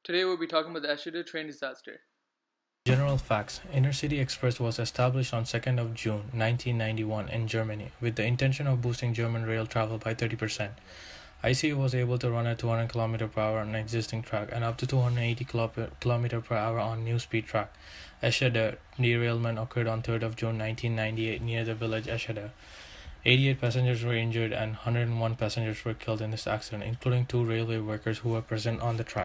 Today we'll be talking about the Eschede Train Disaster. General facts: Intercity Express was established on 2nd of June 1991 in Germany with the intention of boosting German rail travel by 30%. ICE was able to run at 200 km per hour on existing track and up to 280 km per hour on new speed track. Eschede derailment occurred on 3rd of June 1998 near the village Eschede. 88 passengers were injured and 101 passengers were killed in this accident, including 2 railway workers who were present on the track.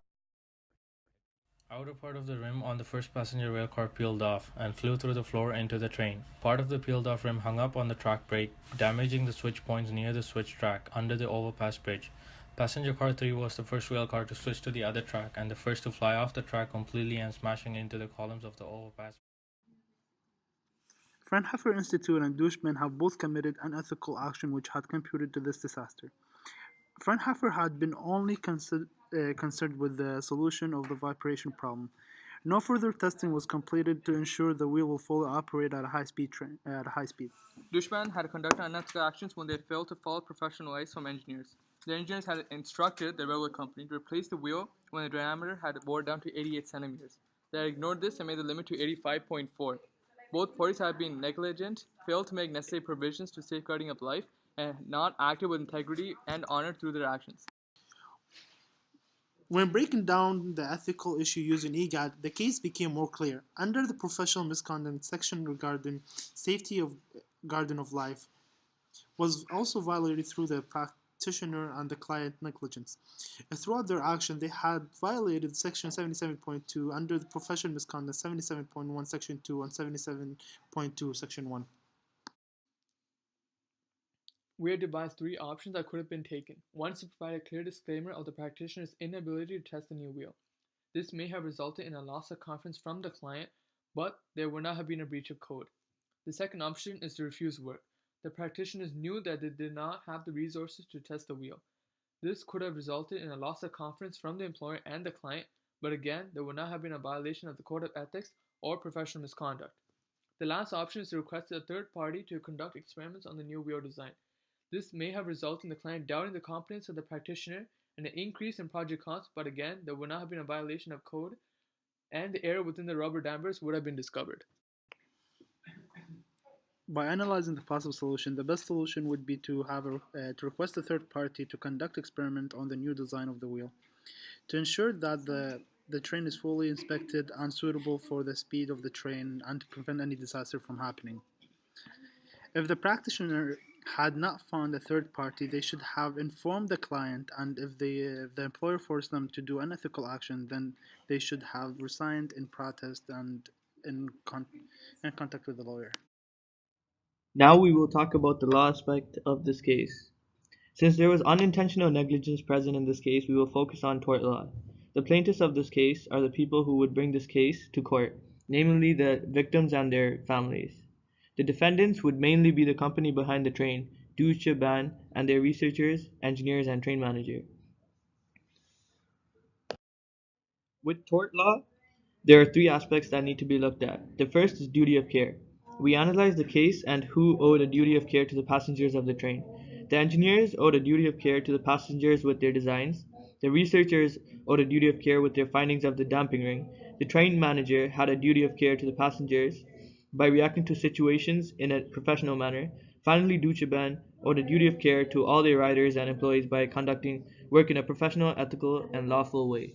Outer part of the rim on the first passenger rail car peeled off and flew through the floor into the train. Part of the peeled off rim hung up on the track brake, damaging the switch points near the switch track under the overpass bridge. Passenger car 3 was the first rail car to switch to the other track and the first to fly off the track completely and smashing into the columns of the overpass. Fraunhofer Institute and Dushman have both committed unethical action which had contributed to this disaster. Fraunhofer had been only concerned with the solution of the vibration problem. No further testing was completed to ensure the wheel will fully operate at a high speed. Dushman had conducted unethical actions when they failed to follow professional advice from engineers. The engineers had instructed the railway company to replace the wheel when the diameter had bored down to 88 centimeters. They had ignored this and made the limit to 85.4. Both parties had been negligent, failed to make necessary provisions to safeguarding of life, and not acted with integrity and honor through their actions. When breaking down the ethical issue using EGAT, the case became more clear. Under the professional misconduct section regarding safety of garden of life was also violated through the practitioner and the client negligence. Throughout their action, they had violated Section 77.2 under the professional misconduct 77.1 Section 2 and 77.2 Section 1. We had devised 3 options that could have been taken. One is to provide a clear disclaimer of the practitioner's inability to test the new wheel. This may have resulted in a loss of confidence from the client, but there would not have been a breach of code. The second option is to refuse work. The practitioners knew that they did not have the resources to test the wheel. This could have resulted in a loss of confidence from the employer and the client, but again, there would not have been a violation of the code of ethics or professional misconduct. The last option is to request a third party to conduct experiments on the new wheel design. This may have resulted in the client doubting the competence of the practitioner and an increase in project costs, but again, there would not have been a violation of code and the error within the rubber dampers would have been discovered. By analyzing the possible solution, the best solution would be to request a third party to conduct experiment on the new design of the wheel, to ensure that the train is fully inspected and suitable for the speed of the train and to prevent any disaster from happening. If the practitioner had not found a third party, they should have informed the client, and if the employer forced them to do unethical action, then they should have resigned in protest and in contact with the lawyer. Now we will talk about the law aspect of this case. Since there was unintentional negligence present in this case, we will focus on tort law. The plaintiffs of this case are the people who would bring this case to court, namely the victims and their families. The defendants would mainly be the company behind the train, Deutsche Bahn, and their researchers, engineers, and train manager. With tort law, there are 3 aspects that need to be looked at. The first is duty of care. We analyze the case and who owed a duty of care to the passengers of the train. The engineers owed a duty of care to the passengers with their designs. The researchers owed a duty of care with their findings of the damping ring. The train manager had a duty of care to the passengers by reacting to situations in a professional manner. Finally, Deutsche Bahn owed a duty of care to all their riders and employees by conducting work in a professional, ethical, and lawful way.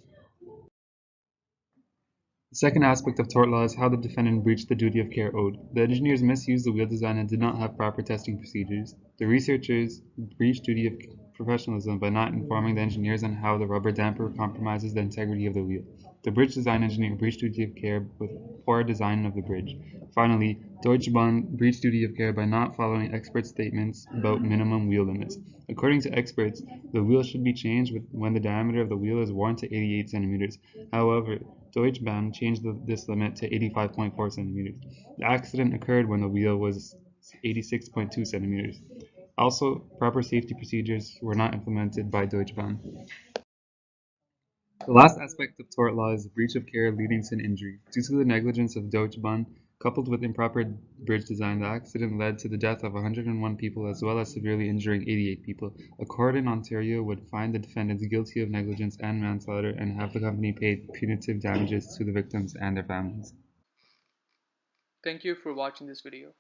The second aspect of tort law is how the defendant breached the duty of care owed. The engineers misused the wheel design and did not have proper testing procedures. The researchers breached duty of professionalism by not informing the engineers on how the rubber damper compromises the integrity of the wheel. The bridge design engineer breached duty of care with poor design of the bridge. Finally, Deutsche Bahn breached duty of care by not following expert statements about minimum wheel limits. According to experts, the wheel should be changed when the diameter of the wheel is worn to 88 centimeters. However, Deutsche Bahn changed this limit to 85.4 centimeters. The accident occurred when the wheel was 86.2 centimeters. Also, proper safety procedures were not implemented by Deutsche Bahn. The last aspect of tort law is breach of care leading to an injury. Due to the negligence of Deutsche Bahn, Coupled with improper bridge design, the accident led to the death of 101 people as well as severely injuring 88 people. A court in Ontario would find the defendants guilty of negligence and manslaughter and have the company pay punitive damages to the victims and their families. Thank you for watching this video.